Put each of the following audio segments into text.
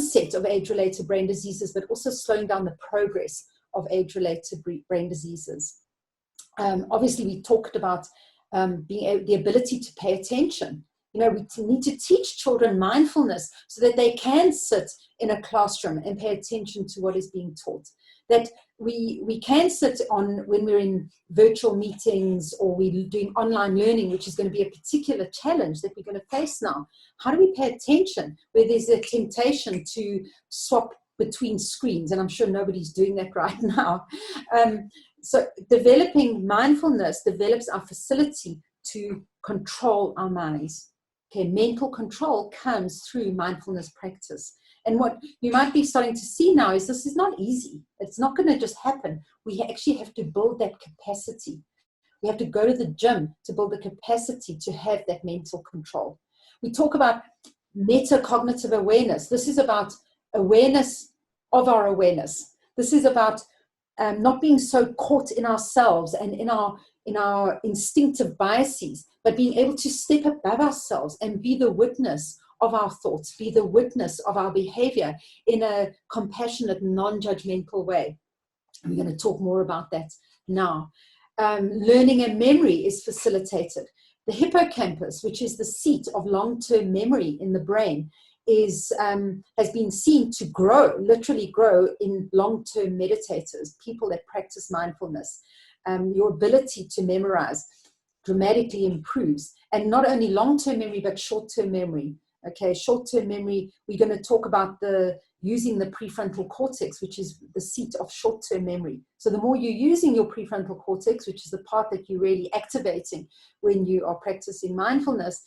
onset of age-related brain diseases, but also slowing down the progress of age-related brain diseases. Obviously, we talked about the ability to pay attention. You know, we need to teach children mindfulness so that they can sit in a classroom and pay attention to what is being taught. That we can sit on, when we're in virtual meetings or we're doing online learning, which is going to be a particular challenge that we're going to face now. How do we pay attention where there's a temptation to swap between screens? And I'm sure nobody's doing that right now. So developing mindfulness develops our facility to control our minds. Okay, mental control comes through mindfulness practice. And what you might be starting to see now is this is not easy. It's not going to just happen. We actually have to build that capacity. We have to go to the gym to build the capacity to have that mental control. We talk about metacognitive awareness. This is about awareness of our awareness. This is about not being so caught in ourselves and in our instinctive biases, but being able to step above ourselves and be the witness of our thoughts, be the witness of our behavior in a compassionate, non-judgmental way. We're going to talk more about that now. Learning and memory is facilitated. The hippocampus, which is the seat of long-term memory in the brain, has been seen to grow, literally grow, in long-term meditators, people that practice mindfulness. Your ability to memorize dramatically improves, and not only long-term memory but short-term memory. Okay, short-term memory, we're going to talk about using the prefrontal cortex, which is the seat of short-term memory. So the more you're using your prefrontal cortex, which is the part that you're really activating when you are practicing mindfulness,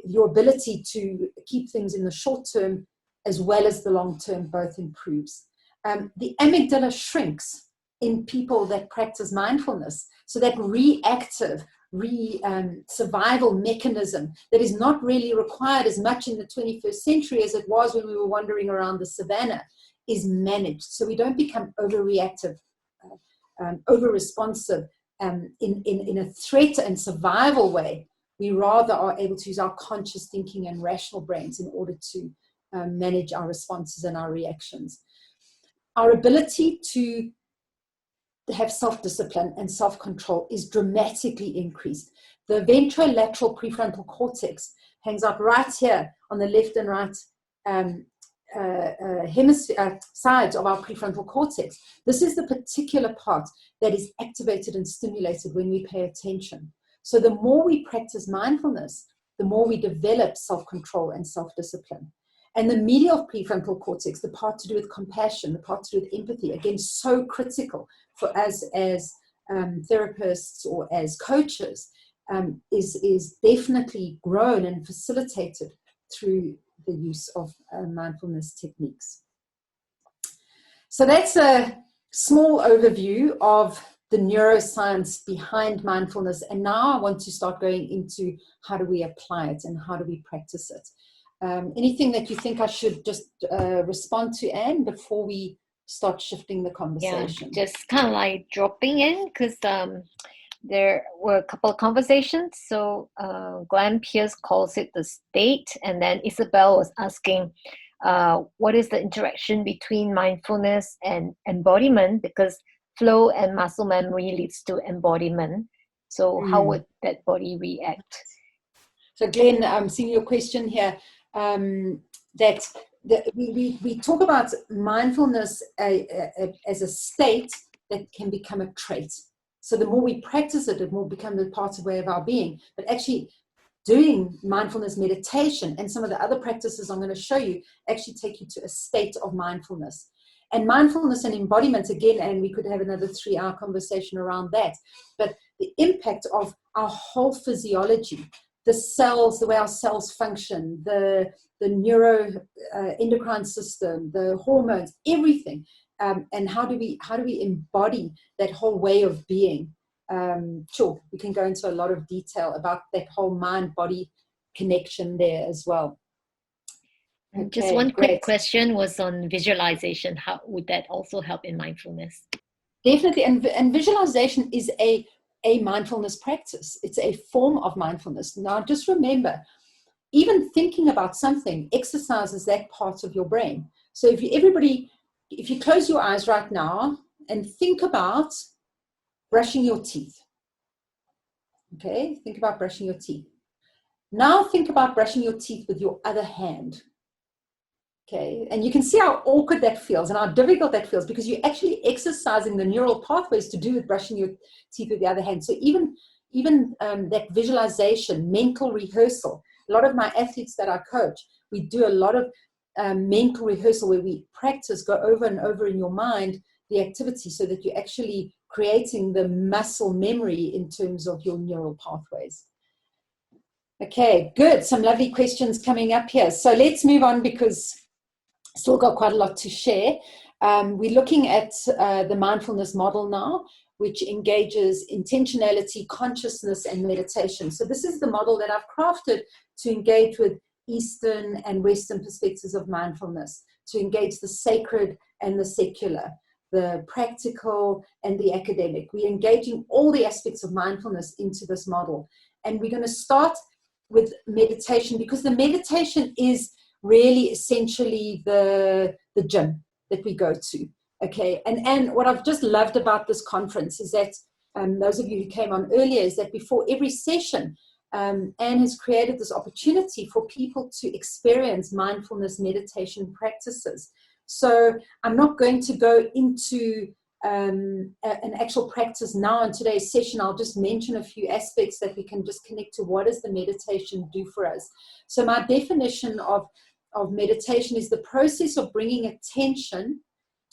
your ability to keep things in the short term as well as the long term both improves. The amygdala shrinks in people that practice mindfulness. So that reactive survival mechanism that is not really required as much in the 21st century as it was when we were wandering around the savannah is managed. So we don't become overreactive, over-responsive in a threat and survival way. We rather are able to use our conscious thinking and rational brains in order to manage our responses and our reactions. Our ability to have self-discipline and self-control is dramatically increased. The ventrolateral prefrontal cortex hangs out right here on the left and right sides of our prefrontal cortex. This is the particular part that is activated and stimulated when we pay attention. So the more we practice mindfulness, the more we develop self-control and self-discipline. And the medial prefrontal cortex, the part to do with compassion, the part to do with empathy, again, so critical for us as therapists or as coaches, is definitely grown and facilitated through the use of mindfulness techniques. So that's a small overview of the neuroscience behind mindfulness. And now I want to start going into how do we apply it and how do we practice it. Anything that you think I should just respond to, Anne, before we start shifting the conversation? Yeah, just kind of like dropping in because there were a couple of conversations. So Glenn Pierce calls it the state, and then Isabel was asking what is the interaction between mindfulness and embodiment, because flow and muscle memory leads to embodiment. So how would that body react? So Glenn, I'm seeing your question here. That we talk about mindfulness as a state that can become a trait. So the more we practice it, it will become a part of way of our being. But actually doing mindfulness meditation and some of the other practices I'm going to show you actually take you to a state of mindfulness. And mindfulness and embodiment, again, and we could have another 3-hour conversation around that. But the impact of our whole physiology, the cells, the way our cells function, the neuroendocrine system, the hormones, everything, and how do we embody that whole way of being? Sure, we can go into a lot of detail about that whole mind-body connection there as well. Okay, just one quick question was on visualization. How would that also help in mindfulness? Definitely, and visualization is a mindfulness practice. It's a form of mindfulness. Now, just remember, even thinking about something exercises that part of your brain. So if you close your eyes right now and think about brushing your teeth. Okay, think about brushing your teeth. Now think about brushing your teeth with your other hand. Okay, and you can see how awkward that feels and how difficult that feels, because you're actually exercising the neural pathways to do with brushing your teeth with the other hand. So even that visualization, mental rehearsal, a lot of my athletes that I coach, we do a lot of mental rehearsal where we practice, go over and over in your mind the activity, so that you're actually creating the muscle memory in terms of your neural pathways. Okay, good. Some lovely questions coming up here. So let's move on, because still got quite a lot to share. We're looking at the mindfulness model now, which engages intentionality, consciousness, and meditation. So this is the model that I've crafted to engage with Eastern and Western perspectives of mindfulness, to engage the sacred and the secular, the practical and the academic. We're engaging all the aspects of mindfulness into this model. And we're going to start with meditation, because the meditation is really essentially the gym that we go to. Okay, and what I've just loved about this conference is that those of you who came on earlier, is that before every session, Anne has created this opportunity for people to experience mindfulness meditation practices. So I'm not going to go into an actual practice now in today's session. I'll just mention a few aspects that we can just connect to what does the meditation do for us. So my definition of meditation is the process of bringing attention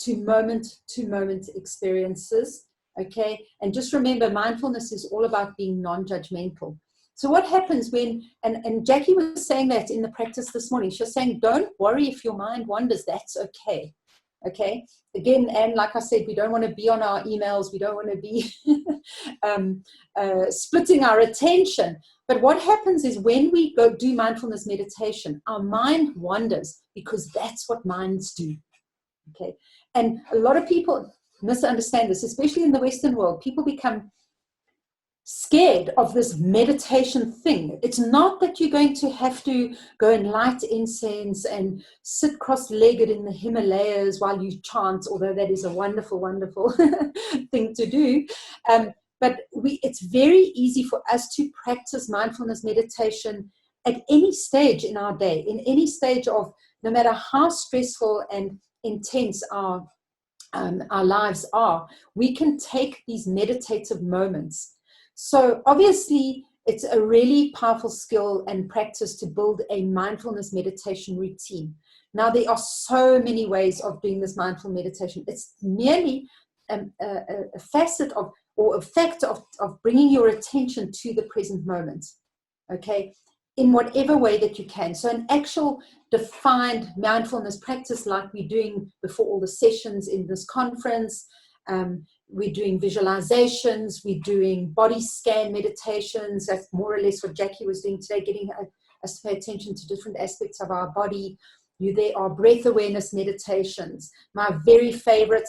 to moment experiences. Okay, and just remember, mindfulness is all about being non-judgmental. So what happens when, and Jackie was saying that in the practice this morning, she was saying, don't worry if your mind wanders, that's okay. Okay, again, and like I said, we don't want to be on our emails, we don't want to be splitting our attention. But what happens is when we go do mindfulness meditation, our mind wanders, because that's what minds do. Okay, and a lot of people misunderstand this, especially in the Western world. People become scared of this meditation thing. It's not that you're going to have to go and light incense and sit cross-legged in the Himalayas while you chant, although that is a wonderful, wonderful thing to do. But it's very easy for us to practice mindfulness meditation at any stage in our day, in any stage of, no matter how stressful and intense our lives are, we can take these meditative moments. So obviously, it's a really powerful skill and practice to build a mindfulness meditation routine. Now, there are so many ways of doing this mindful meditation. It's merely a facet of, or a fact of bringing your attention to the present moment, okay, in whatever way that you can. So an actual defined mindfulness practice, like we're doing before all the sessions in this conference, we're doing visualizations, we're doing body scan meditations. That's more or less what Jackie was doing today, getting us to pay attention to different aspects of our body. There are breath awareness meditations. My very favorite,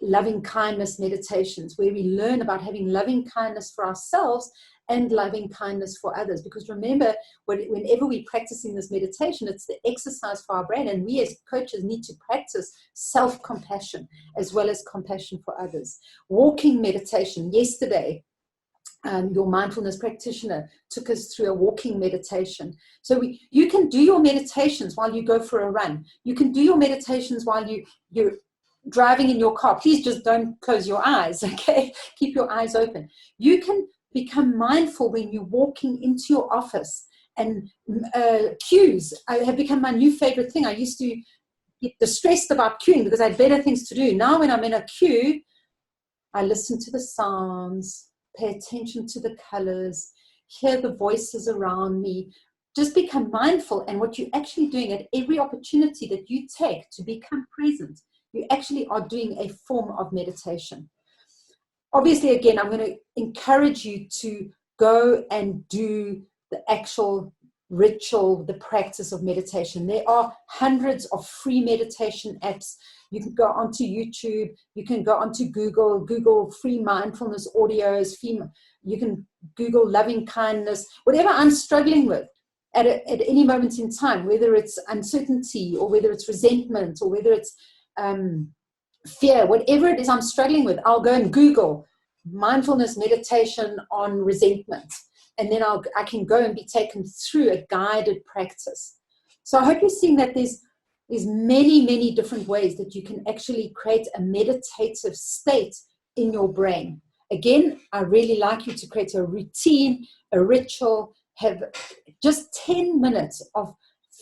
loving kindness meditations, where we learn about having loving kindness for ourselves and loving kindness for others. Because remember, whenever we're practicing this meditation, it's the exercise for our brain, and we as coaches need to practice self-compassion as well as compassion for others. Walking meditation. Yesterday, your mindfulness practitioner took us through a walking meditation. So you can do your meditations while you go for a run. You can do your meditations while you're driving in your car. Please just don't close your eyes, okay? Keep your eyes open. You can become mindful when you're walking into your office. And queues have become my new favorite thing. I used to get distressed about queuing because I had better things to do. Now when I'm in a queue, I listen to the sounds, pay attention to the colors, hear the voices around me, just become mindful. And what you're actually doing at every opportunity that you take to become present, you actually are doing a form of meditation. Obviously, again, I'm going to encourage you to go and do the actual ritual, the practice of meditation. There are hundreds of free meditation apps. You can go onto YouTube. You can go onto Google free mindfulness audios. You can Google loving kindness. Whatever I'm struggling with, at any moment in time, whether it's uncertainty or whether it's resentment or whether it's fear, whatever it is I'm struggling with, I'll go and Google mindfulness meditation on resentment. And then I can go and be taken through a guided practice. So I hope you're seeing that there's many, many different ways that you can actually create a meditative state in your brain. Again, I really like you to create a routine, a ritual, have just 10 minutes of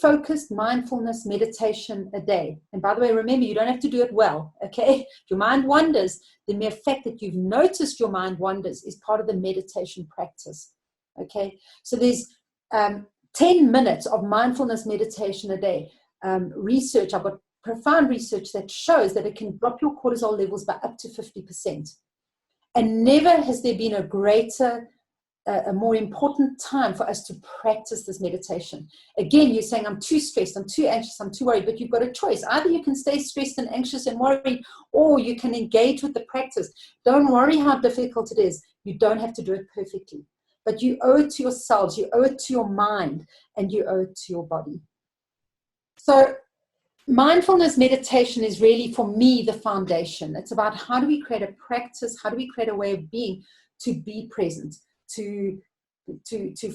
focused mindfulness meditation a day. And by the way, remember, you don't have to do it well, okay? If your mind wanders, the mere fact that you've noticed your mind wanders is part of the meditation practice, okay? So there's 10 minutes of mindfulness meditation a day. Research, I've got profound research that shows that it can drop your cortisol levels by up to 50%. And never has there been a greater, a more important time for us to practice this meditation. Again, you're saying, I'm too stressed, I'm too anxious, I'm too worried, but you've got a choice. Either you can stay stressed and anxious and worried, or you can engage with the practice. Don't worry how difficult it is. You don't have to do it perfectly. But you owe it to yourselves, you owe it to your mind, and you owe it to your body. So mindfulness meditation is really, for me, the foundation. It's about how do we create a practice, how do we create a way of being to be present, to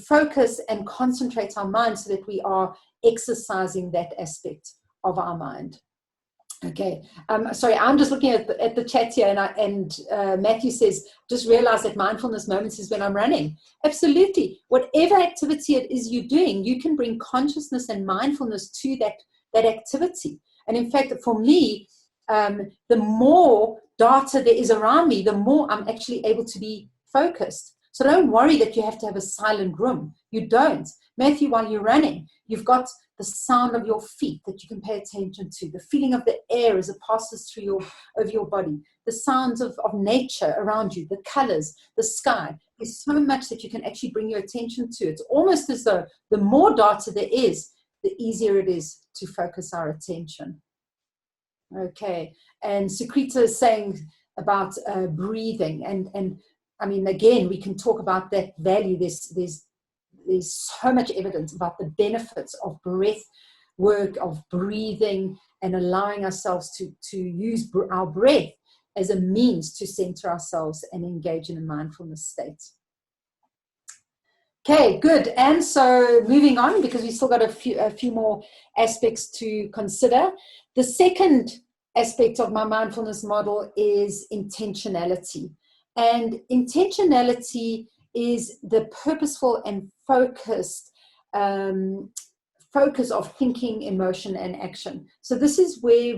focus and concentrate our mind so that we are exercising that aspect of our mind. Okay, sorry, I'm just looking at the chat here, and Matthew says, just realize that mindfulness moments is when I'm running. Absolutely. Whatever activity it is you're doing, you can bring consciousness and mindfulness to that activity. And in fact, for me, the more data there is around me, the more I'm actually able to be focused. So don't worry that you have to have a silent room. You don't. Matthew, while you're running, you've got the sound of your feet that you can pay attention to, the feeling of the air as it passes through over your body, the sounds of nature around you, the colors, the sky. There's so much that you can actually bring your attention to. It's almost as though the more data there is, the easier it is to focus our attention. Okay, and Sukrita is saying about breathing, and I mean, again, we can talk about that value. There's so much evidence about the benefits of breath work, of breathing, and allowing ourselves to use our breath as a means to center ourselves and engage in a mindfulness state. Okay, good. And so moving on, because we still got a few more aspects to consider. The second aspect of my mindfulness model is intentionality. And intentionality is the purposeful and focused focus of thinking, emotion, and action. So this is where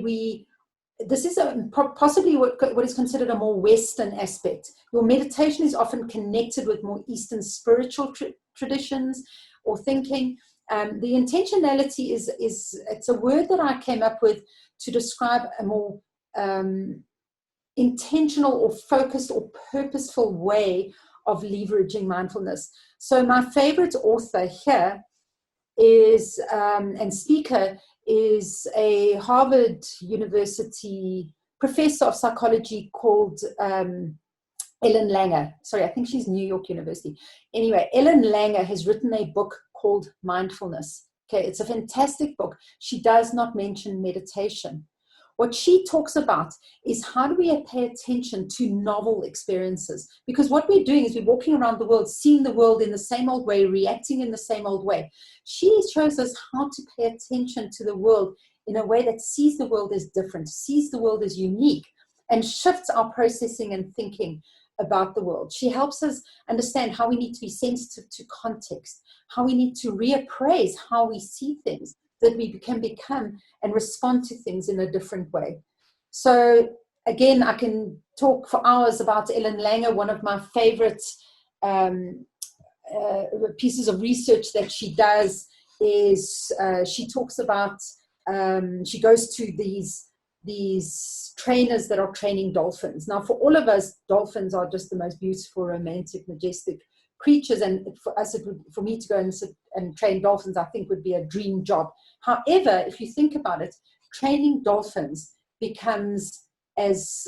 this is possibly what is considered a more Western aspect. Your meditation is often connected with more Eastern spiritual traditions or thinking. The intentionality it's a word that I came up with to describe a more intentional or focused or purposeful way of leveraging mindfulness. So my favorite author here is and speaker is a Harvard University professor of psychology called Ellen Langer. Sorry, I think she's New York University. Anyway, Ellen Langer has written a book called Mindfulness. Okay, it's a fantastic book. She does not mention meditation. What she talks about is how do we pay attention to novel experiences? Because what we're doing is we're walking around the world, seeing the world in the same old way, reacting in the same old way. She shows us how to pay attention to the world in a way that sees the world as different, sees the world as unique, and shifts our processing and thinking about the world. She helps us understand how we need to be sensitive to context, how we need to reappraise how we see things, that we can become and respond to things in a different way. So again, I can talk for hours about Ellen Langer. One of my favorite pieces of research that she does is she talks about, she goes to these trainers that are training dolphins. Now, for all of us, dolphins are just the most beautiful, romantic, majestic creatures, and for us, for me to go and sit and train dolphins, I think would be a dream job. However, if you think about it, training dolphins becomes as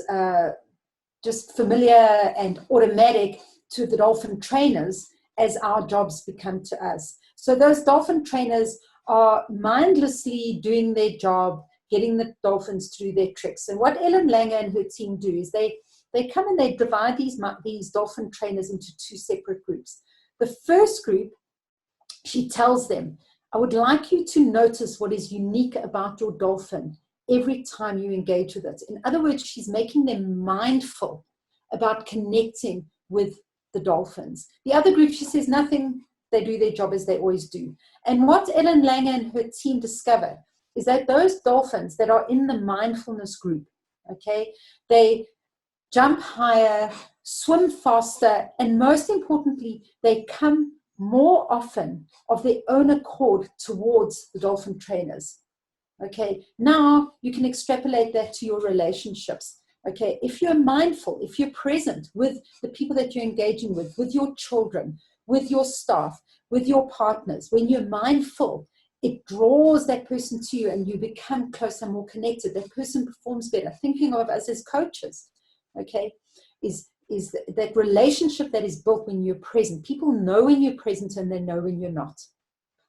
just familiar and automatic to the dolphin trainers as our jobs become to us. So those dolphin trainers are mindlessly doing their job, getting the dolphins to do their tricks. And what Ellen Langer and her team do is they come and they divide these dolphin trainers into two separate groups. The first group, she tells them, I would like you to notice what is unique about your dolphin every time you engage with it. In other words, she's making them mindful about connecting with the dolphins. The other group, she says nothing, they do their job as they always do. And what Ellen Langer and her team discovered is that those dolphins that are in the mindfulness group, okay, they jump higher, swim faster, and most importantly, they come more often of their own accord towards the dolphin trainers. Okay, now you can extrapolate that to your relationships. Okay, if you're mindful, if you're present with the people that you're engaging with your children, with your staff, with your partners, when you're mindful, it draws that person to you and you become closer, more connected. That person performs better. Thinking of us as coaches, okay, is that relationship that is built when you're present. People know when you're present and they know when you're not.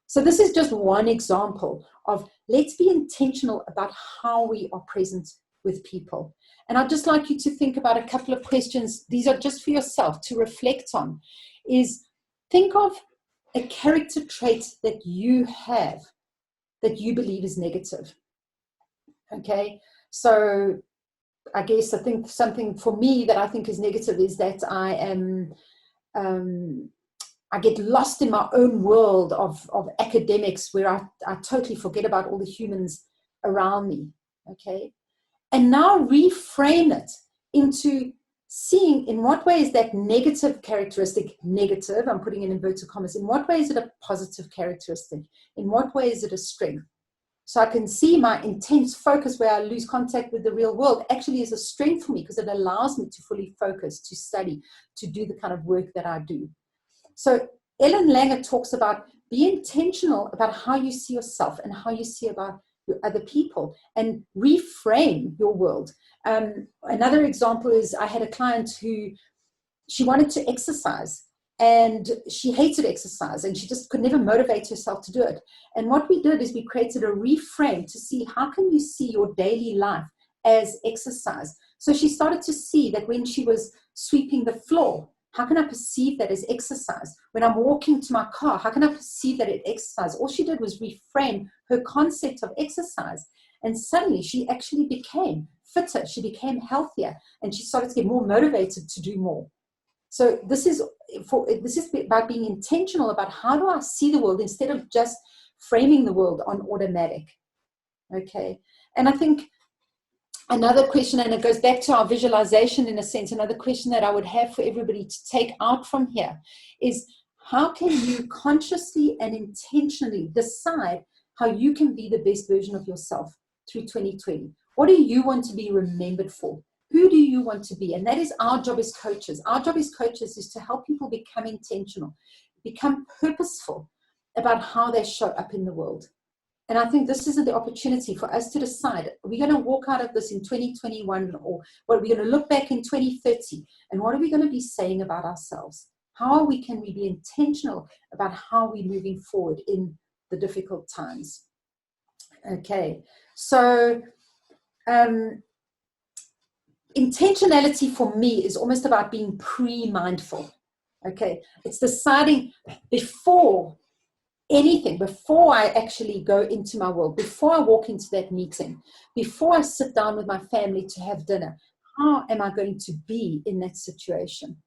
So this is just one example of let's be intentional about how we are present with people. And I'd just like you to think about a couple of questions. These are just for yourself to reflect on. Is think of a character trait that you have that you believe is negative. Okay, so I guess I think something for me that I think is negative is that I am, I get lost in my own world of academics where I totally forget about all the humans around me. Okay, and now reframe it into seeing in what way is that negative characteristic negative, I'm putting in inverted commas, in what way is it a positive characteristic? In what way is it a strength? So I can see my intense focus where I lose contact with the real world actually is a strength for me because it allows me to fully focus, to study, to do the kind of work that I do. So Ellen Langer talks about be intentional about how you see yourself and how you see about your other people and reframe your world. Another example is I had a client who she wanted to exercise and she hated exercise and she just could never motivate herself to do it. And what we did is we created a reframe to see how can you see your daily life as exercise. So she started to see that when she was sweeping the floor, how can I perceive that as exercise? When I'm walking to my car, how can I perceive that as exercise? All she did was reframe her concept of exercise. And suddenly she actually became fitter, she became healthier, and she started to get more motivated to do more. So this is about being intentional about how do I see the world instead of just framing the world on automatic. Okay. And I think another question, and it goes back to our visualization in a sense, another question that I would have for everybody to take out from here is how can you consciously and intentionally decide how you can be the best version of yourself through 2020? What do you want to be remembered for? Who do you want to be? And that is our job as coaches. Our job as coaches is to help people become intentional, become purposeful about how they show up in the world. And I think this is the opportunity for us to decide, are we going to walk out of this in 2021 or what are we going to look back in 2030? And what are we going to be saying about ourselves? How can we be intentional about how we're moving forward in the difficult times? Okay, so intentionality for me is almost about being pre-mindful. Okay, it's deciding before anything, before I actually go into my world, before I walk into that meeting, before I sit down with my family to have dinner, how am I going to be in that situation?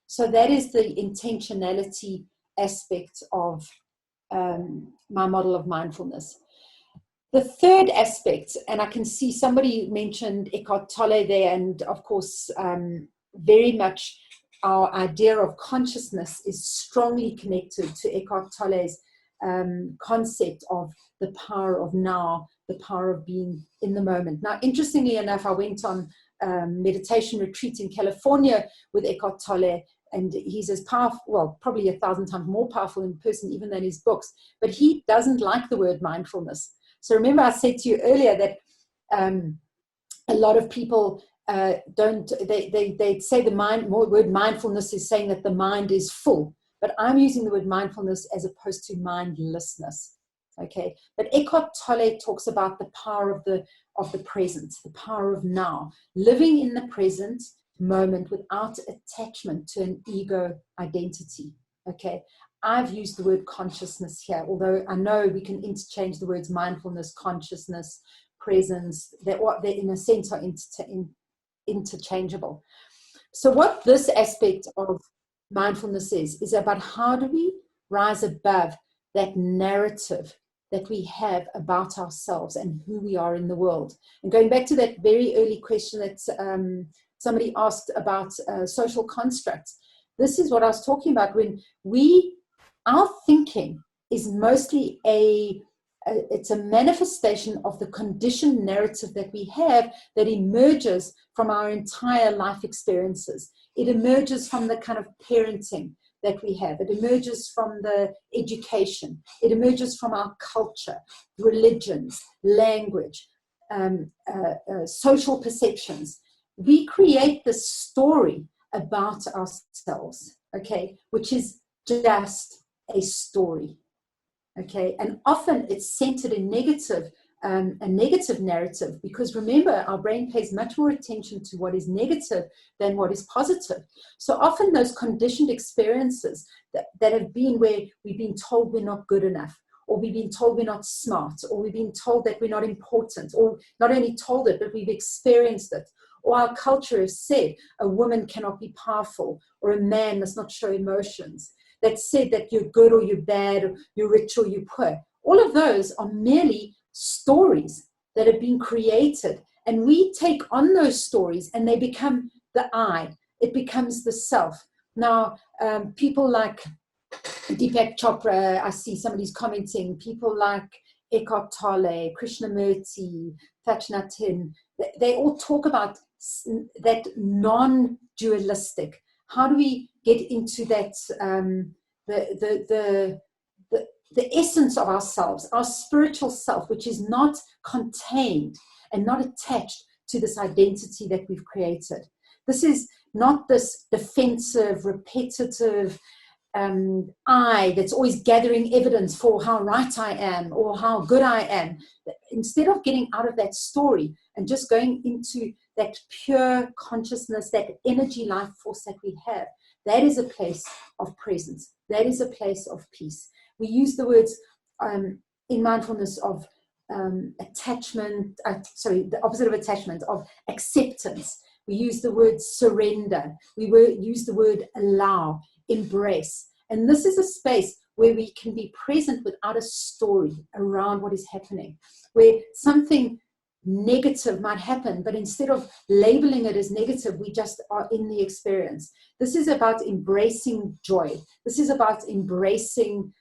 So that is the intentionality aspect of my model of mindfulness. The third aspect, and I can see somebody mentioned Eckhart Tolle there, and of course, very much our idea of consciousness is strongly connected to Eckhart Tolle's concept of the power of now, the power of being in the moment. Now, interestingly enough, I went on meditation retreat in California with Eckhart Tolle, and he's as powerful, well, probably 1,000 times more powerful in person even than his books, but he doesn't like the word mindfulness. So remember I said to you earlier that a lot of people they say the word mindfulness is saying that the mind is full. but I'm using the word mindfulness as opposed to mindlessness. Okay, but Eckhart Tolle talks about the power of the present, the power of now, living in the present moment without attachment to an ego identity. Okay, I've used the word consciousness here, although I know we can interchange the words mindfulness, consciousness, presence, that what they in a sense are interchangeable. So what this aspect of mindfulness is about how do we rise above that narrative that we have about ourselves and who we are in the world. And going back to that very early question that somebody asked about social constructs, this is what I was talking about. When our thinking is mostly it's a manifestation of the conditioned narrative that we have that emerges from our entire life experiences. It emerges from the kind of parenting that we have. It emerges from the education. It emerges from our culture, religions, language, social perceptions. We create this story about ourselves, okay, which is just a story. Okay, and often it's centered in a negative narrative, because remember, our brain pays much more attention to what is negative than what is positive. So often those conditioned experiences that have been where we've been told we're not good enough, or we've been told we're not smart, or we've been told that we're not important, or not only told it, but we've experienced it. Or our culture has said a woman cannot be powerful, or a man must not show emotions. That said that you're good or you're bad, or you're rich or you're poor. All of those are merely stories that have been created. And we take on those stories and they become the I. It becomes the self. Now, people like Deepak Chopra, I see somebody's commenting, people like Eckhart Tolle, Krishnamurti, Thich Nhat Hanh, they all talk about that non-dualistic. How do we get into that, the essence of ourselves, our spiritual self, which is not contained and not attached to this identity that we've created? This is not this defensive, repetitive I that's always gathering evidence for how right I am or how good I am. Instead of getting out of that story and just going into that pure consciousness, that energy life force that we have, that is a place of presence. That is a place of peace. We use the words in mindfulness of attachment, the opposite of attachment, of acceptance. We use the word surrender. We use the word allow, embrace. And this is a space where we can be present without a story around what is happening, where something negative might happen, but instead of labeling it as negative, we just are in the experience. This is about embracing joy. This is about embracing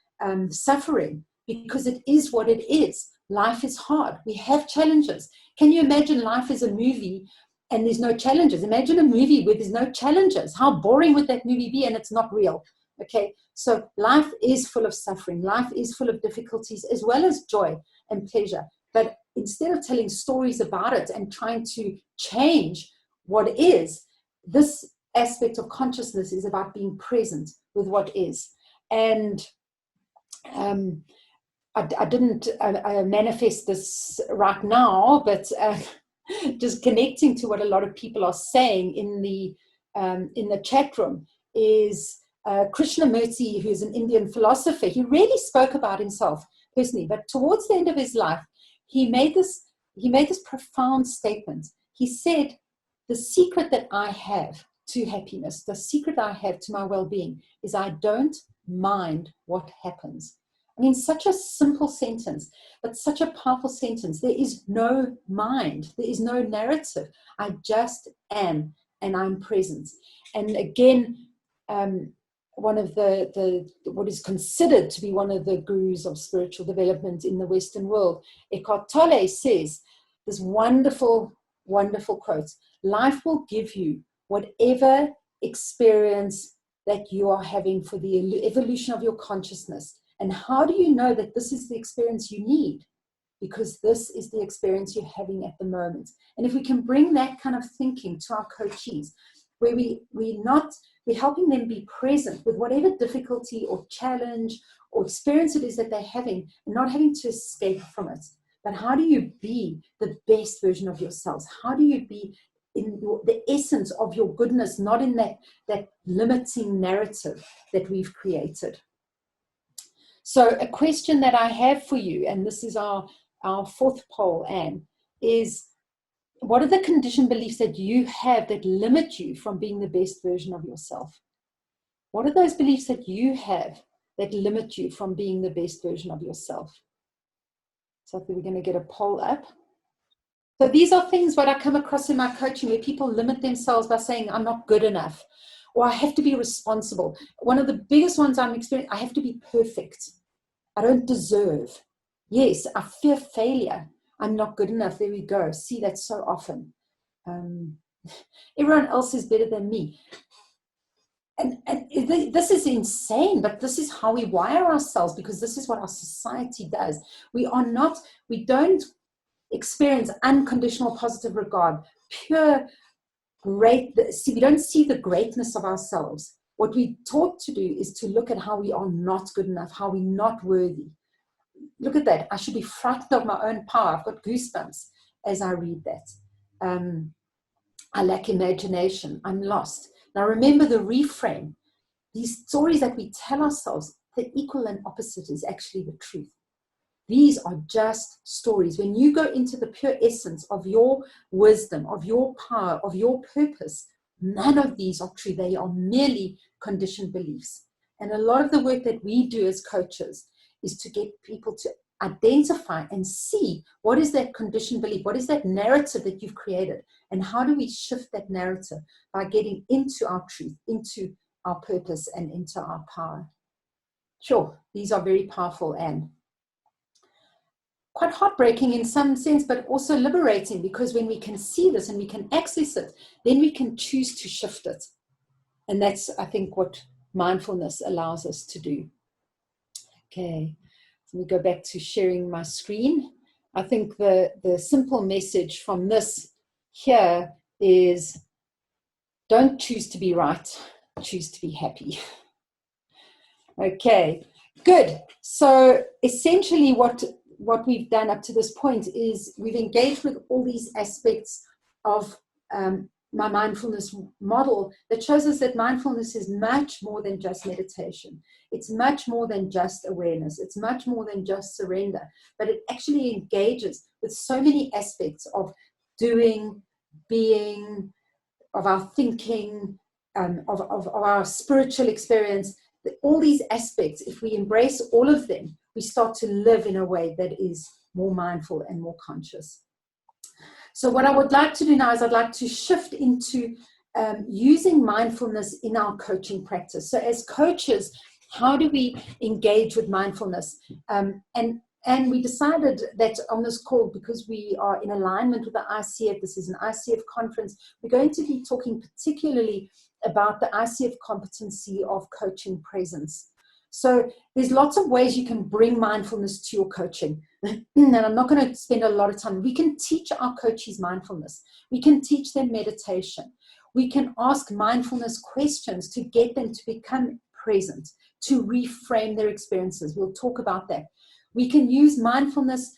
suffering, because it is what it is. Life is hard. We have challenges. Can you imagine life as a movie and there's no challenges? Imagine a movie where there's no challenges. How boring would that movie be? And it's not real. Okay, so life is full of suffering. Life is full of difficulties as well as joy and pleasure. But instead of telling stories about it and trying to change what is, this aspect of consciousness is about being present with what is. And I didn't manifest this right now, but just connecting to what a lot of people are saying in the chat room is Krishnamurti, who's an Indian philosopher. He really spoke about himself personally, but towards the end of his life, he made this profound statement. He said, the secret that I have to happiness, the secret I have to my well-being, is I don't mind what happens. I mean, such a simple sentence, but such a powerful sentence. There is no mind. There is no narrative. I just am, and I'm present. And again, one of the what is considered to be one of the gurus of spiritual development in the Western world, Eckhart Tolle, says this wonderful, wonderful quote: life will give you whatever experience that you are having for the evolution of your consciousness. And how do you know that this is the experience you need? Because this is the experience you're having at the moment. And if we can bring that kind of thinking to our coachees, where we're helping them be present with whatever difficulty or challenge or experience it is that they're having, and not having to escape from it. But how do you be the best version of yourselves? How do you be in the essence of your goodness, not in that limiting narrative that we've created? So a question that I have for you, and this is our fourth poll, Anne, is what are the conditioned beliefs that you have that limit you from being the best version of yourself? What are those beliefs that you have that limit you from being the best version of yourself? So I think we're going to get a poll up. So these are things what I come across in my coaching, where people limit themselves by saying, I'm not good enough, or I have to be responsible. One of the biggest ones I'm experiencing, I have to be perfect. I don't deserve. Yes, I fear failure. I'm not good enough. There we go. See, that's so often. Everyone else is better than me. And this is insane, but this is how we wire ourselves, because this is what our society does. We don't experience unconditional positive regard, pure great. See, we don't see the greatness of ourselves. What we're taught to do is to look at how we are not good enough, how we're not worthy. Look at that. I should be frightened of my own power. I've got goosebumps as I read that. I lack imagination. I'm lost. Now remember the reframe. These stories that we tell ourselves, the equal and opposite is actually the truth. These are just stories. When you go into the pure essence of your wisdom, of your power, of your purpose, none of these are true. They are merely conditioned beliefs. And a lot of the work that we do as coaches is to get people to identify and see what is that conditioned belief, what is that narrative that you've created, and how do we shift that narrative by getting into our truth, into our purpose, and into our power. Sure, these are very powerful and quite heartbreaking in some sense, but also liberating, because when we can see this and we can access it, then we can choose to shift it. And that's, I think, what mindfulness allows us to do. Okay, so we go back to sharing my screen. I think the simple message from this here is, don't choose to be right, choose to be happy. Okay, good. So essentially what we've done up to this point is we've engaged with all these aspects of my mindfulness model that shows us that mindfulness is much more than just meditation. It's much more than just awareness. It's much more than just surrender, but it actually engages with so many aspects of doing, being, of our thinking, of our spiritual experience. All these aspects, if we embrace all of them, we start to live in a way that is more mindful and more conscious. So what I would like to do now is I'd like to shift into using mindfulness in our coaching practice. So as coaches, how do we engage with mindfulness? And we decided that on this call, because we are in alignment with the ICF, this is an ICF conference, we're going to be talking particularly about the ICF competency of coaching presence. So there's lots of ways you can bring mindfulness to your coaching. And I'm not going to spend a lot of time. We can teach our coaches mindfulness. We can teach them meditation. We can ask mindfulness questions to get them to become present, to reframe their experiences. We'll talk about that. We can use mindfulness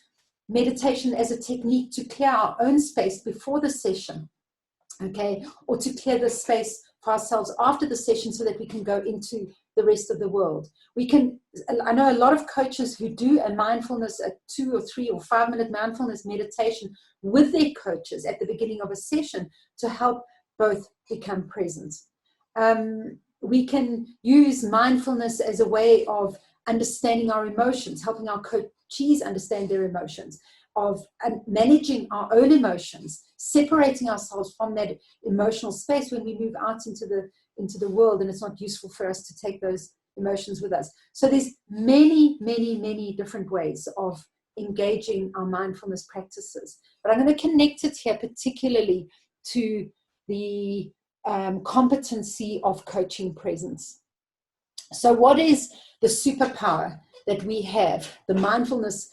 meditation as a technique to clear our own space before the session, okay, or to clear the space for ourselves after the session so that we can go into the rest of the world. I know a lot of coaches who do a 2 or 3 or 5 minute mindfulness meditation with their coaches at the beginning of a session to help both become present. We can use mindfulness as a way of understanding our emotions, helping our coachees understand their emotions, of managing our own emotions, separating ourselves from that emotional space when we move out into the world and it's not useful for us to take those emotions with us. So there's many, many, many different ways of engaging our mindfulness practices. But I'm going to connect it here particularly to the competency of coaching presence. So what is the superpower that we have, the mindfulness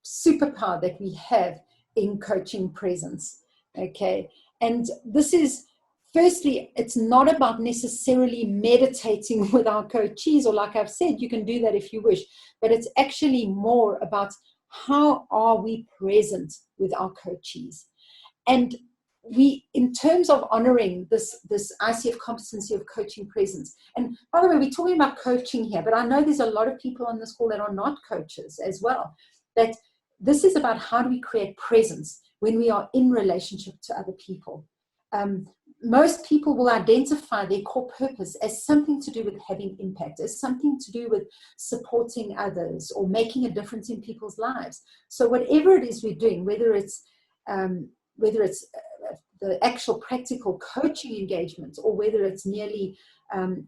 superpower that we have in coaching presence? Okay, and this is firstly, it's not about necessarily meditating with our coachees, or like I've said, you can do that if you wish, but it's actually more about how are we present with our coachees. And we, in terms of honoring this ICF competency of coaching presence, and by the way, we're talking about coaching here, but I know there's a lot of people on this call that are not coaches as well, that this is about how do we create presence when we are in relationship to other people. Most people will identify their core purpose as something to do with having impact, as something to do with supporting others or making a difference in people's lives. So whatever it is we're doing, whether it's the actual practical coaching engagement, or whether it's merely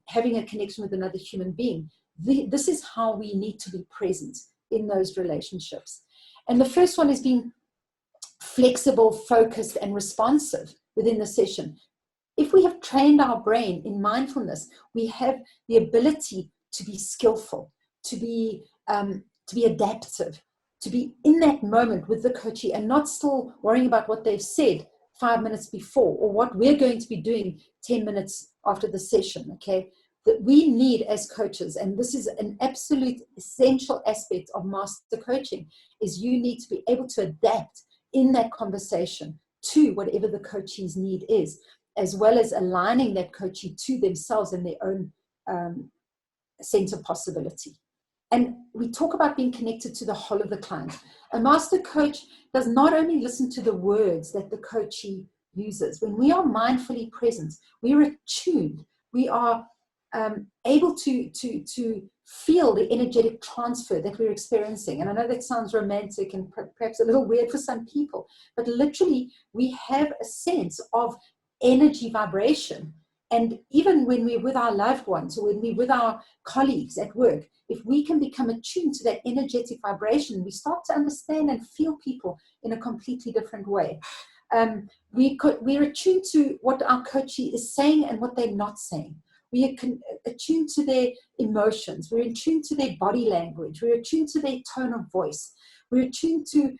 having a connection with another human being, this is how we need to be present in those relationships. And the first one is being flexible, focused, and responsive within the session. If we have trained our brain in mindfulness, we have the ability to be skillful, to be adaptive, to be in that moment with the coachee and not still worrying about what they've said 5 minutes before or what we're going to be doing 10 minutes after the session, okay? That we need as coaches, and this is an absolute essential aspect of master coaching, is you need to be able to adapt in that conversation to whatever the coachee's need is, as well as aligning that coachee to themselves and their own sense of possibility. And we talk about being connected to the whole of the client. A master coach does not only listen to the words that the coachee uses. When we are mindfully present, we are attuned. We are able to feel the energetic transfer that we're experiencing. And I know that sounds romantic and perhaps a little weird for some people, but literally we have a sense of energy vibration. And even when we're with our loved ones or when we're with our colleagues at work, if we can become attuned to that energetic vibration, we start to understand and feel people in a completely different way. We're attuned to what our coachee is saying and what they're not saying. We are attuned to their emotions. We're attuned to their body language. We're attuned to their tone of voice. We're attuned to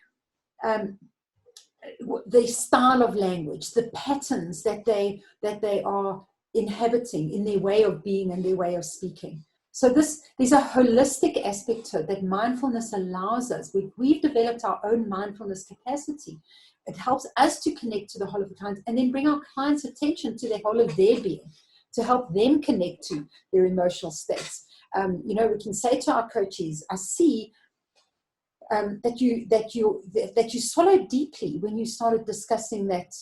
the style of language, the patterns that they are inhabiting in their way of being and their way of speaking. So there's a holistic aspect to it that mindfulness allows us. We've developed our own mindfulness capacity. It helps us to connect to the whole of the client and then bring our clients' attention to the whole of their being, to help them connect to their emotional states. We can say to our coaches, I see that you swallowed deeply when you started discussing that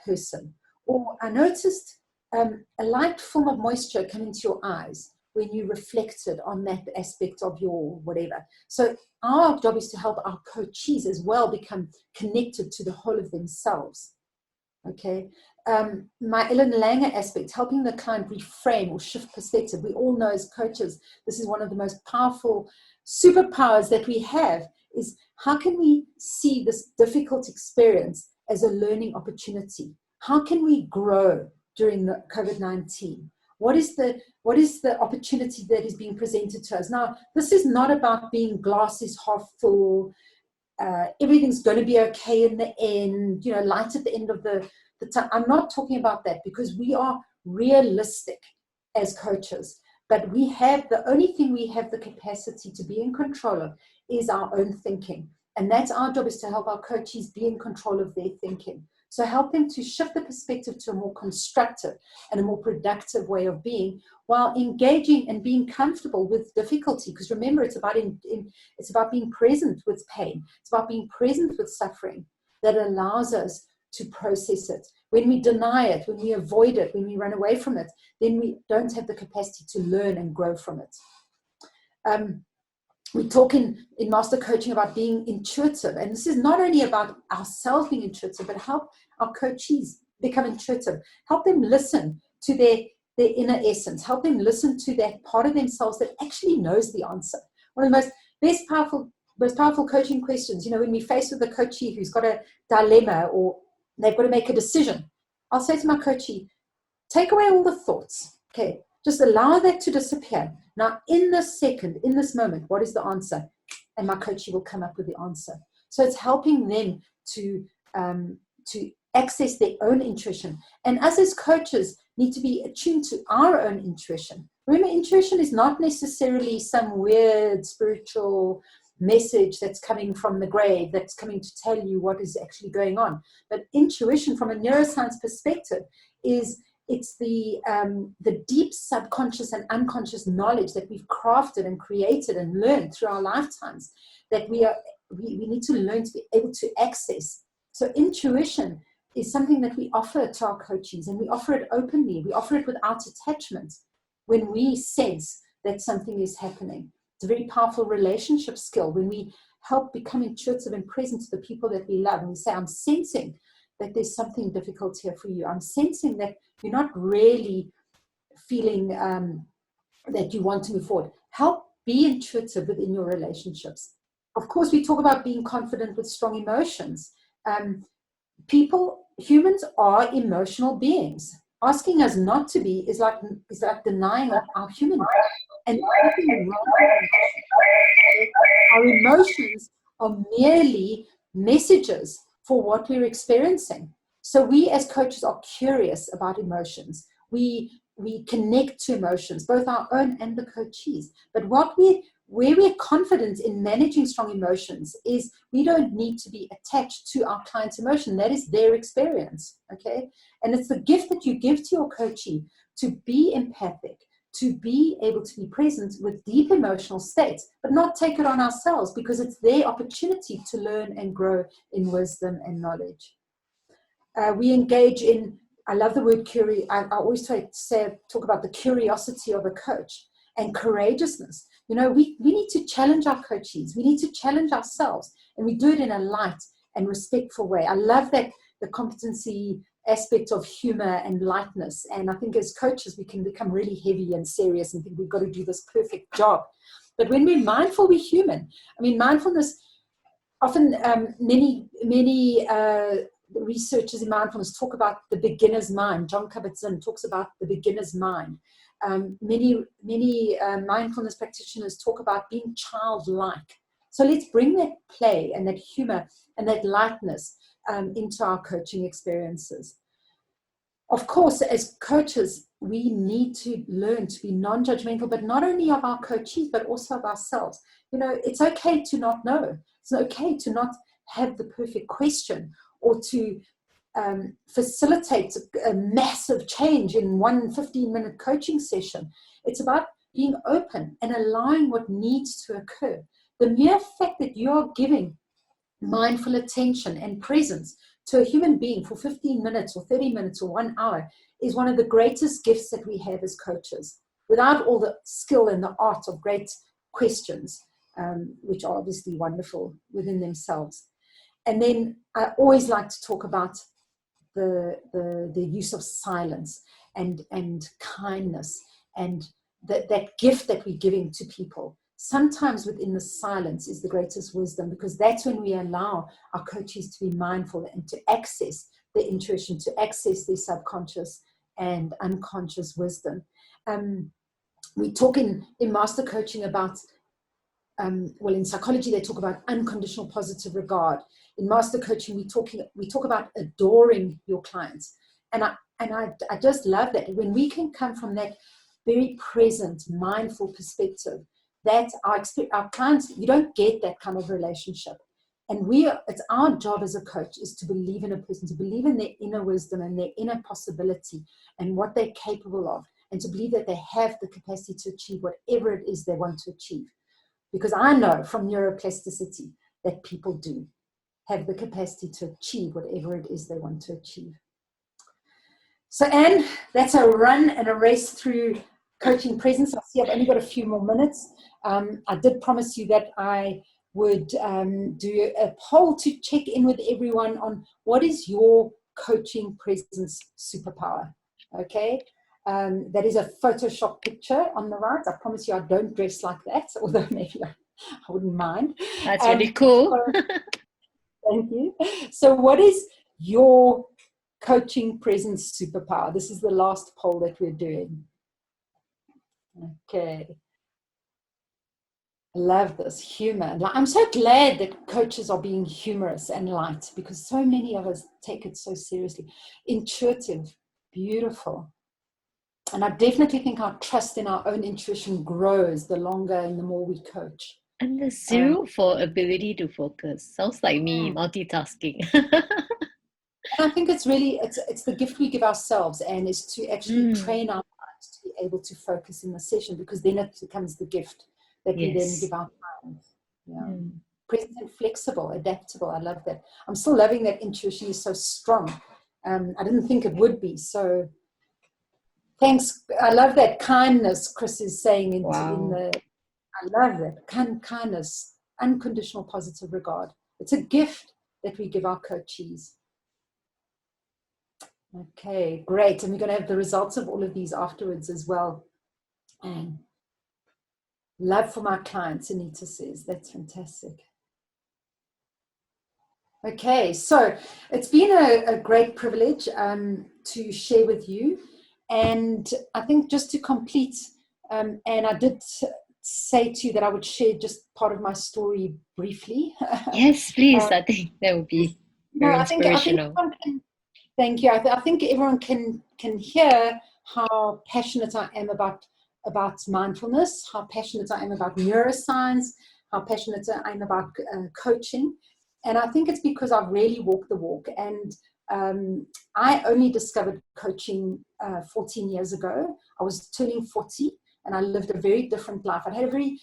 person. Or I noticed a light film of moisture come into your eyes when you reflected on that aspect of your whatever. So our job is to help our coachees as well become connected to the whole of themselves. Okay. My Ellen Langer aspect, helping the client reframe or shift perspective. We all know as coaches, this is one of the most powerful superpowers that we have, is how can we see this difficult experience as a learning opportunity? How can we grow during the COVID-19? What is the opportunity that is being presented to us? Now, this is not about being glass is half full, everything's going to be okay in the end, light at the end of the time. I'm not talking about that, because we are realistic as coaches, but the only thing we have the capacity to be in control of is our own thinking. And that's our job, is to help our coaches be in control of their thinking. So help them to shift the perspective to a more constructive and a more productive way of being, while engaging and being comfortable with difficulty. Because remember, it's about being present with pain. It's about being present with suffering that allows us to process it. When we deny it, when we avoid it, when we run away from it, then we don't have the capacity to learn and grow from it. We talk in master coaching about being intuitive, and this is not only about ourselves being intuitive, but help our coachees become intuitive. Help them listen to their inner essence. Help them listen to that part of themselves that actually knows the answer. One of the most powerful coaching questions, when we face with a coachee who's got a dilemma or they've got to make a decision, I'll say to my coachee, take away all the thoughts. Okay, just allow that to disappear. Now, in this second, in this moment, what is the answer? And my coachee will come up with the answer. So it's helping them to access their own intuition. And us as coaches need to be attuned to our own intuition. Remember, intuition is not necessarily some weird spiritual message that's coming from the grave, that's coming to tell you what is actually going on. But intuition, from a neuroscience perspective, it's the deep subconscious and unconscious knowledge that we've crafted and created and learned through our lifetimes that we need to learn to be able to access. So intuition is something that we offer to our coaches, and we offer it openly. We offer it without attachment when we sense that something is happening. It's a very powerful relationship skill when we help become intuitive and present to the people that we love. And we say, I'm sensing that there's something difficult here for you. I'm sensing that you're not really feeling that you want to move forward. Help be intuitive within your relationships. Of course, we talk about being confident with strong emotions. Humans are emotional beings. Asking us not to be is like denying our human and our emotions are merely messages for what we're experiencing. So we as coaches are curious about emotions. We connect to emotions, both our own and the coachees. But where we're confident in managing strong emotions is we don't need to be attached to our client's emotion. That is their experience, okay? And it's the gift that you give to your coachee to be empathic, to be able to be present with deep emotional states, but not take it on ourselves, because it's their opportunity to learn and grow in wisdom and knowledge. We engage in, I love the word curiosity. I always talk about the curiosity of a coach and courageousness. You know, we need to challenge our coachees. We need to challenge ourselves, and we do it in a light and respectful way. I love that the competency aspect of humor and lightness. And I think as coaches, we can become really heavy and serious and think we've got to do this perfect job. But when we're mindful, we're human. I mean, mindfulness, often many researchers in mindfulness talk about the beginner's mind. John Kabat-Zinn talks about the beginner's mind. Many mindfulness practitioners talk about being childlike. So let's bring that play and that humor and that lightness into our coaching experiences. Of course, as coaches, we need to learn to be non-judgmental, but not only of our coachees, but also of ourselves. You know, it's okay to not know. It's okay to not have the perfect question, or to facilitate a massive change in one 15-minute coaching session. It's about being open and allowing what needs to occur. The mere fact that you're giving mindful attention and presence to a human being for 15 minutes or 30 minutes or 1 hour is one of the greatest gifts that we have as coaches, without all the skill and the art of great questions, which are obviously wonderful within themselves. And then I always like to talk about the use of silence and kindness, and that gift that we're giving to people. Sometimes within the silence is the greatest wisdom, because that's when we allow our coaches to be mindful and to access their intuition, to access their subconscious and unconscious wisdom. We talk in master coaching about, in psychology, they talk about unconditional positive regard. In master coaching, we talk about adoring your clients. And I just love that. When we can come from that very present, mindful perspective, that our clients, you don't get that kind of relationship. And it's our job as a coach is to believe in a person, to believe in their inner wisdom and their inner possibility and what they're capable of, and to believe that they have the capacity to achieve whatever it is they want to achieve. Because I know from neuroplasticity that people do have the capacity to achieve whatever it is they want to achieve. So, Anne, that's a run and a race through coaching presence. I see I've only got a few more minutes. I did promise you that I would do a poll to check in with everyone on what is your coaching presence superpower. Okay, that is a Photoshop picture on the right. I promise you I don't dress like that, although maybe I wouldn't mind. That's really cool. Thank you. So what is your coaching presence superpower? This is the last poll that we're doing. Okay. I love this humor. I'm so glad that coaches are being humorous and light, because so many of us take it so seriously. Intuitive, beautiful. And I definitely think our trust in our own intuition grows the longer and the more we coach. And the Um, 0 for ability to focus. Sounds like me mm. multitasking. And I think it's really, it's the gift we give ourselves, and is to actually Mm, train our minds to be able to focus in the session, because then it becomes the gift that we then yes. give our clients. Yeah. Mm. Present and flexible, adaptable. I love that. I'm still loving that intuition is so strong. I didn't think it would be. So thanks. I love that kindness Chris is saying in Wow. the, I love that. Kindness, unconditional positive regard. It's a gift that we give our coachees. Okay, great. And we're going to have the results of all of these afterwards as well. And love for my clients, Anita says. That's fantastic. Okay, so it's been a great privilege to share with you. And I think just to complete, and I did say to you that I would share just part of my story briefly. Yes, please. I think that would be No, very I think inspirational. everyone can, thank you. I think everyone can hear how passionate I am about mindfulness, how passionate I am about neuroscience, how passionate I am about coaching, and I think it's because I've really walked the walk. And I only discovered coaching 14 years ago. I was turning 40, and I lived a very different life. I had a very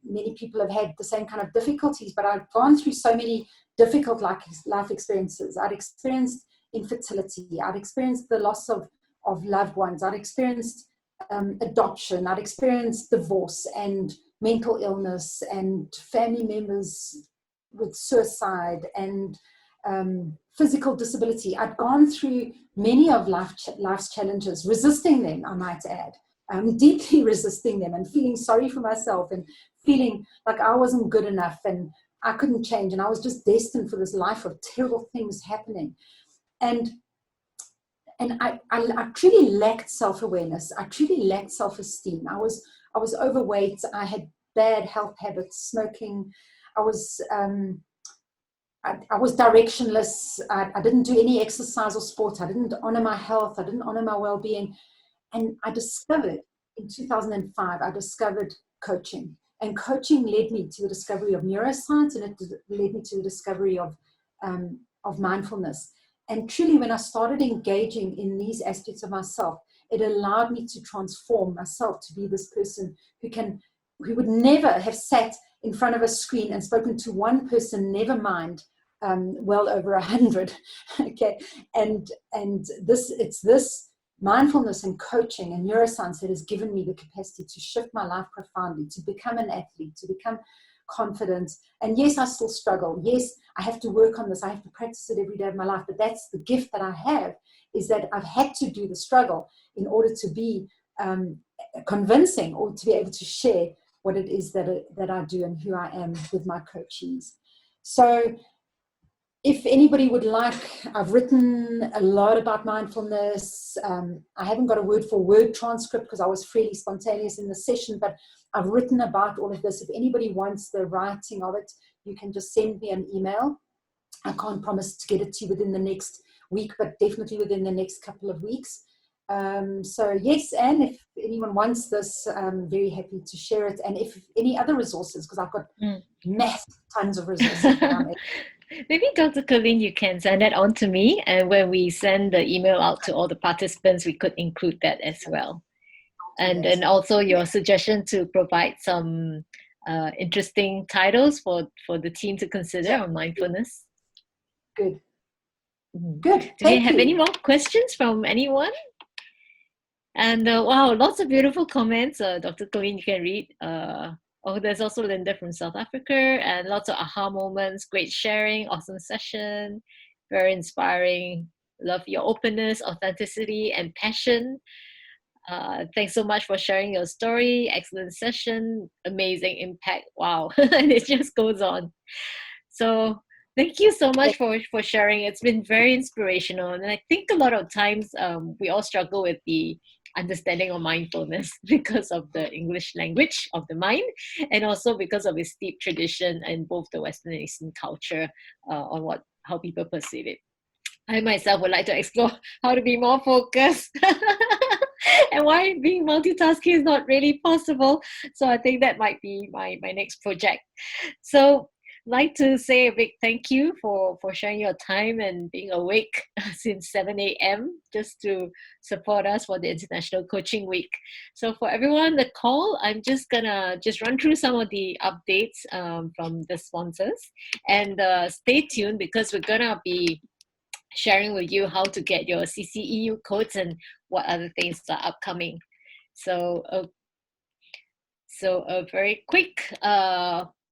many people have had the same kind of difficulties, but I've gone through so many difficult life experiences. I'd experienced infertility. I'd experienced the loss of loved ones. I'd experienced adoption. I'd experienced divorce and mental illness and family members with suicide and physical disability. I'd gone through many of life's challenges, resisting them, I might add, deeply resisting them, and feeling sorry for myself, and feeling like I wasn't good enough, and I couldn't change, and I was just destined for this life of terrible things happening. And I truly lacked self-awareness. I truly lacked self-esteem. I was overweight. I had bad health habits, smoking. I was I was directionless. I didn't do any exercise or sport. I didn't honor my health. I didn't honor my well-being. And I discovered in 2005, I discovered coaching. And coaching led me to the discovery of neuroscience, and it led me to the discovery of mindfulness. And truly, when I started engaging in these aspects of myself, it allowed me to transform myself to be this person who would never have sat in front of a screen and spoken to one person, never mind well over 100. Okay, and it's this mindfulness and coaching and neuroscience that has given me the capacity to shift my life profoundly, to become an athlete, to become confident. And yes, I still struggle. Yes, I have to work on this. I have to practice it every day of my life. But that's the gift that I have, is that I've had to do the struggle in order to be convincing, or to be able to share what it is that I do and who I am with my coachees. So if anybody would like, I've written a lot about mindfulness. I haven't got a word for word transcript because I was fairly spontaneous in the session, but I've written about all of this. If anybody wants the writing of it, you can just send me an email. I can't promise to get it to you within the next week, but definitely within the next couple of weeks. So yes, Anne, if anyone wants this, I'm very happy to share it. And if any other resources, because I've got massive tons of resources that I'm Maybe Dr. Colleen, you can send that on to me, and when we send the email out to all the participants, we could include that as well. And then also your suggestion to provide some interesting titles for the team to consider on mindfulness. Good. Mm. Good. Do we have you. any more questions from anyone? And wow, lots of beautiful comments. Dr. Colleen, you can read. Oh, there's also Linda from South Africa, and lots of aha moments. Great sharing, awesome session, very inspiring. Love your openness, authenticity, and passion. Thanks so much for sharing your story. Excellent session, amazing impact. Wow, and it just goes on. So thank you so much for sharing. It's been very inspirational, and I think a lot of times we all struggle with the understanding of mindfulness because of the English language of the mind, and also because of its deep tradition in both the Western and Eastern culture on how people perceive it. I myself would like to explore how to be more focused and why being multitasking is not really possible. So I think that might be my next project. So like to say a big thank you for sharing your time and being awake since 7 a.m. just to support us for the International Coaching Week. So for everyone on the call, I'm just gonna run through some of the updates from the sponsors, and stay tuned because we're gonna be sharing with you how to get your CCEU codes and what other things are upcoming. So a very quick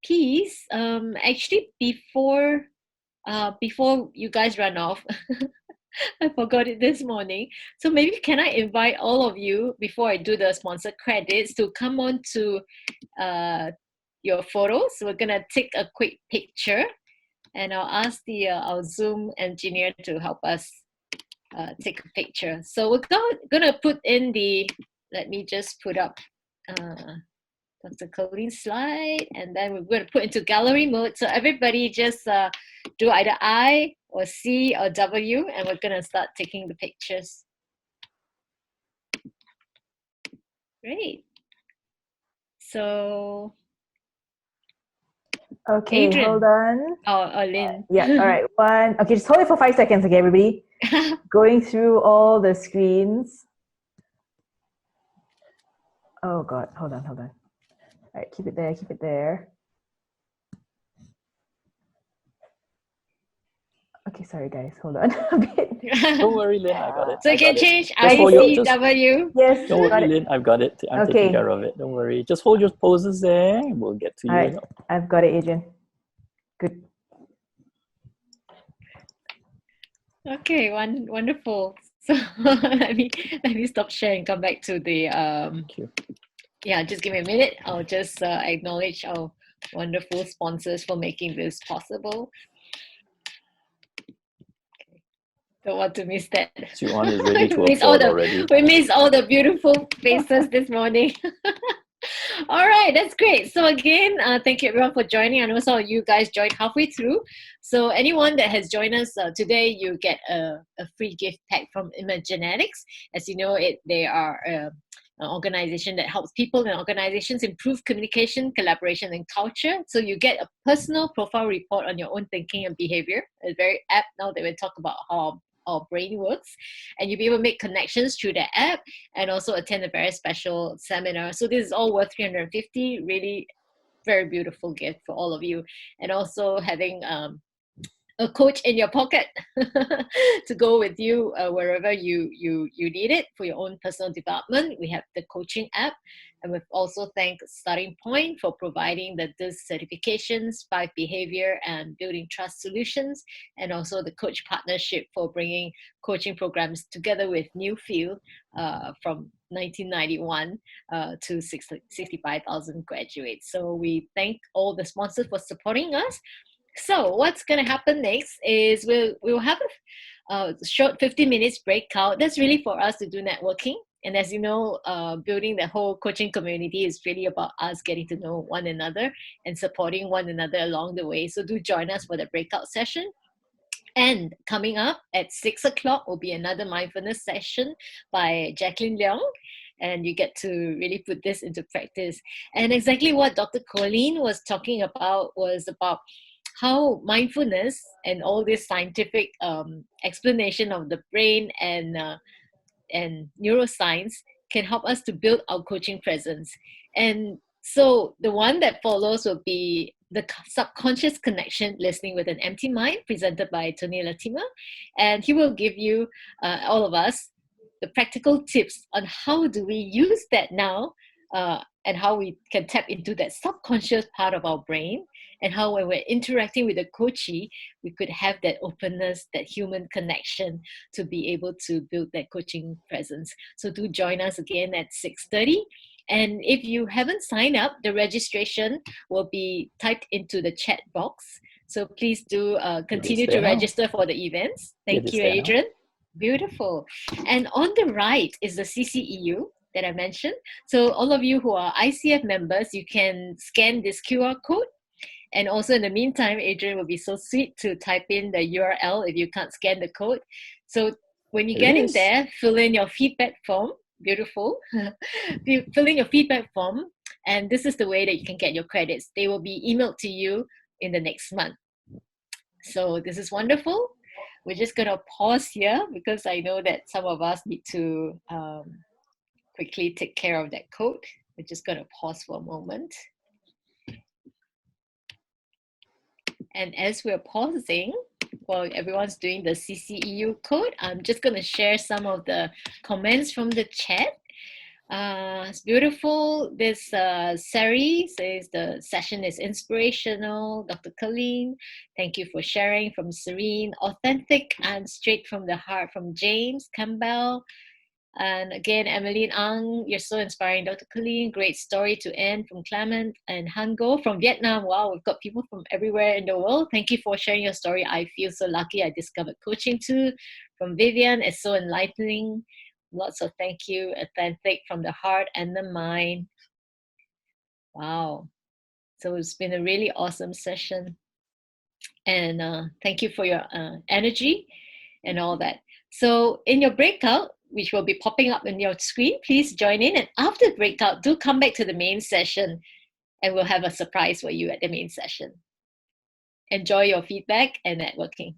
piece. Actually, before you guys run off, I forgot it this morning. So maybe can I invite all of you, before I do the sponsor credits, to come on to your photos. So we're gonna take a quick picture, and I'll ask our Zoom engineer to help us take a picture. So we're gonna put in let me just put up Dr. Colleen's slide, and then we're going to put into gallery mode. So everybody just do either I or C or W, and we're going to start taking the pictures. Great. So. Okay, Adrian. hold on. Oh, Lynn. Yeah, all right. One. Okay, just hold it for 5 seconds, okay, everybody? Going through all the screens. Oh, God. Hold on. All right, keep it there. Okay, sorry, guys. Hold on a bit. Don't worry, Lynn, I got it. So you can change ICW. Yes. Don't worry, Lynn, I've got it. I'm taking Okay. care of it. Don't worry. Just hold your poses there. We'll get to you. All right, I've got it, Adrian. Good. Okay, wonderful. So let me stop sharing. Come back to the Thank you. Yeah, just give me a minute. I'll just acknowledge our wonderful sponsors for making this possible. Okay. Don't want to miss that. Juan is ready to applaud already. We missed all the beautiful faces this morning. All right, that's great. So again, thank you everyone for joining. I know some of you guys joined halfway through. So anyone that has joined us today, you get a free gift pack from Imagenetics. As you know, they are an organization that helps people and organizations improve communication, collaboration, and culture. So you get a personal profile report on your own thinking and behavior. It's very apt now that we talk about how our brain works, and you'll be able to make connections through the app and also attend a very special seminar. So this is all worth $350. Really very beautiful gift for all of you, and also having a coach in your pocket to go with you wherever you need it for your own personal development. We have the coaching app, and we've also thanked Starting Point for providing the DIS certifications, 5 behavior and building trust solutions, and also the coach partnership for bringing coaching programs together with Newfield from 1991 to 65,000 graduates. So we thank all the sponsors for supporting us. So what's going to happen next is we'll have a short 15 minutes breakout. That's really for us to do networking. And as you know, building the whole coaching community is really about us getting to know one another and supporting one another along the way. So do join us for the breakout session. And coming up at 6 o'clock will be another mindfulness session by Jacqueline Leong. And you get to really put this into practice. And exactly what Dr. Colleen was talking about was about how mindfulness and all this scientific explanation of the brain and neuroscience can help us to build our coaching presence. And so the one that follows will be the subconscious connection, listening with an empty mind, presented by Tony Latima. And he will give you, all of us, the practical tips on how do we use that now and how we can tap into that subconscious part of our brain, and how when we're interacting with a coachee, we could have that openness, that human connection to be able to build that coaching presence. So do join us again at 6:30. And if you haven't signed up, the registration will be typed into the chat box. So please do continue to register for the events. Thank you, Adrian. Beautiful. And on the right is the CCEU that I mentioned. So all of you who are ICF members, you can scan this QR code. And also in the meantime, Adrian will be so sweet to type in the URL if you can't scan the code. So when you get in there, fill in your feedback form. Beautiful. Fill in your feedback form. And this is the way that you can get your credits. They will be emailed to you in the next month. So this is wonderful. We're just going to pause here because I know that some of us need to quickly take care of that code. We're just going to pause for a moment. And as we're pausing, while everyone's doing the CCEU code, I'm just going to share some of the comments from the chat. It's beautiful. This Sari says the session is inspirational. Dr. Colleen, thank you for sharing. From Serene, authentic and straight from the heart. From James Campbell. And again, Emmeline Ang, you're so inspiring. Dr. Colleen, great story to end. From Clement and Hango from Vietnam. Wow, we've got people from everywhere in the world. Thank you for sharing your story. I feel so lucky I discovered coaching too. From Vivian, it's so enlightening. Lots of thank you. Authentic from the heart and the mind. Wow. So it's been a really awesome session. And thank you for your energy and all that. So in your breakout, which will be popping up on your screen, please join in. And after the breakout, do come back to the main session and we'll have a surprise for you at the main session. Enjoy your feedback and networking.